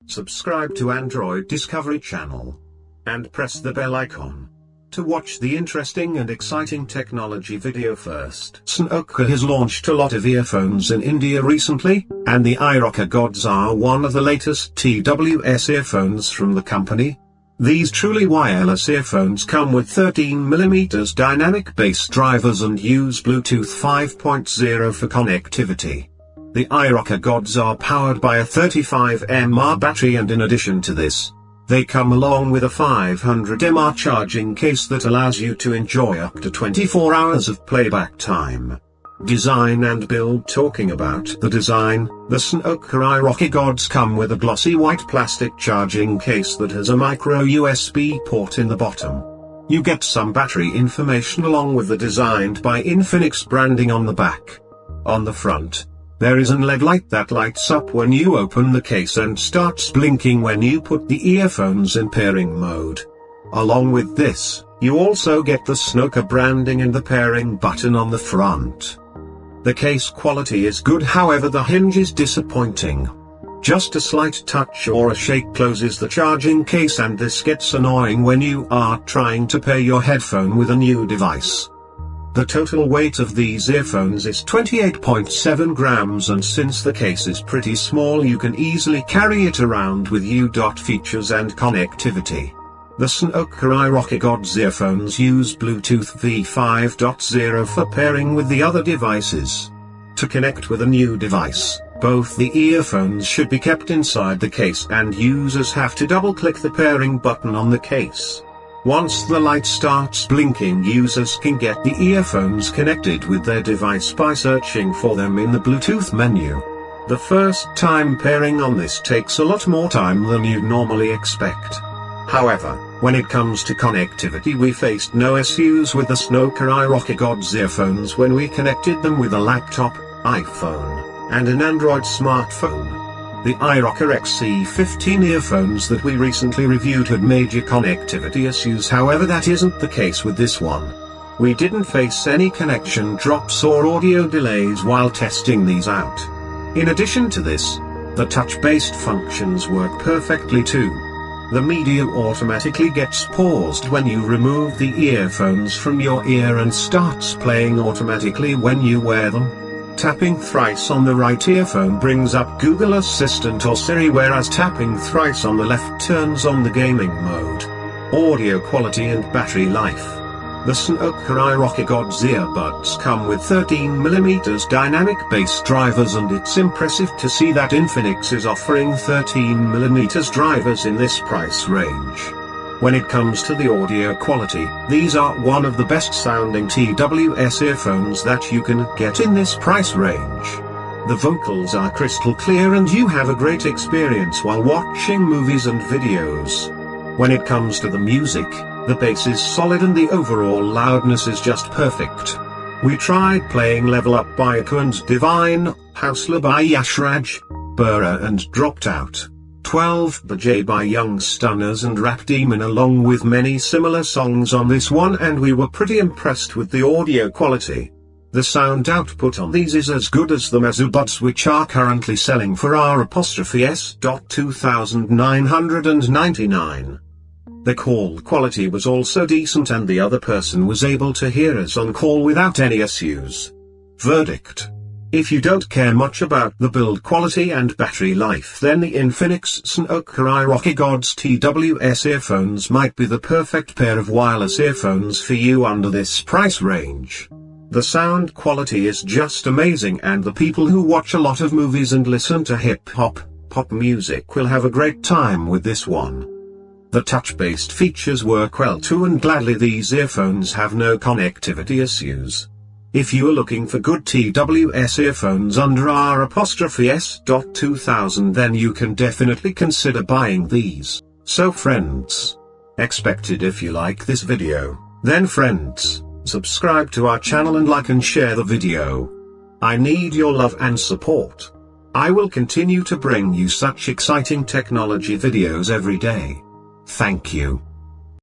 subscribe to Android Discovery Channel, and press the bell icon to watch the interesting and exciting technology video first. Snokor has launched a lot of earphones in India recently, and the iRocker Gods are one of the latest TWS earphones from the company. These truly wireless earphones come with 13mm dynamic bass drivers and use Bluetooth 5.0 for connectivity. The iRocker Gods are powered by a 35 mAh battery, and in addition to this, they come along with a 500 mAh charging case that allows you to enjoy up to 24 hours of playback time. Design and build. Talking about the design, the Snokor iRocker Gods come with a glossy white plastic charging case that has a micro USB port in the bottom. You get some battery information along with the Designed by Infinix branding on the back. On the front, there is an LED light that lights up when you open the case and starts blinking when you put the earphones in pairing mode. Along with this, you also get the Snokor branding and the pairing button on the front. The case quality is good, however the hinge is disappointing. Just a slight touch or a shake closes the charging case, and this gets annoying when you are trying to pair your headphone with a new device. The total weight of these earphones is 28.7 grams, and since the case is pretty small you can easily carry it around with you. Features and connectivity. The Snokor iRocker Gods earphones use Bluetooth v5.0 for pairing with the other devices. To connect with a new device, both the earphones should be kept inside the case, and users have to double-click the pairing button on the case. Once the light starts blinking, users can get the earphones connected with their device by searching for them in the Bluetooth menu. The first time pairing on this takes a lot more time than you'd normally expect. However, when it comes to connectivity, we faced no issues with the Snokor iRocker Gods earphones when we connected them with a laptop, iPhone, and an Android smartphone. The iRocker XC15 earphones that we recently reviewed had major connectivity issues, however that isn't the case with this one. We didn't face any connection drops or audio delays while testing these out. In addition to this, the touch-based functions work perfectly too. The media automatically gets paused when you remove the earphones from your ear and starts playing automatically when you wear them. Tapping thrice on the right earphone brings up Google Assistant or Siri, whereas tapping thrice on the left turns on the gaming mode. Audio quality and battery life. The Snokor iRocker Gods earbuds come with 13mm dynamic bass drivers, and it's impressive to see that Infinix is offering 13mm drivers in this price range. When it comes to the audio quality, these are one of the best sounding TWS earphones that you can get in this price range. The vocals are crystal clear and you have a great experience while watching movies and videos. When it comes to the music, the bass is solid and the overall loudness is just perfect. We tried playing Level Up by Aku and Divine, Hausla by Yashraj, Burra and dropped out. 12 Bajay by Young Stunners and Rap Demon, along with many similar songs on this one, and we were pretty impressed with the audio quality. The sound output on these is as good as the Earbuds, which are currently selling for $2,999. The call quality was also decent, and the other person was able to hear us on call without any issues. Verdict: if you don't care much about the build quality and battery life, then the Infinix Snokor iRocker Gods TWS earphones might be the perfect pair of wireless earphones for you under this price range. The sound quality is just amazing, and the people who watch a lot of movies and listen to hip-hop, pop music will have a great time with this one. The touch-based features work well too, and gladly these earphones have no connectivity issues. If you are looking for good TWS earphones under $S.2000, then you can definitely consider buying these. So friends, expected if you like this video, then friends, subscribe to our channel and like and share the video. I need your love and support. I will continue to bring you such exciting technology videos every day. Thank you.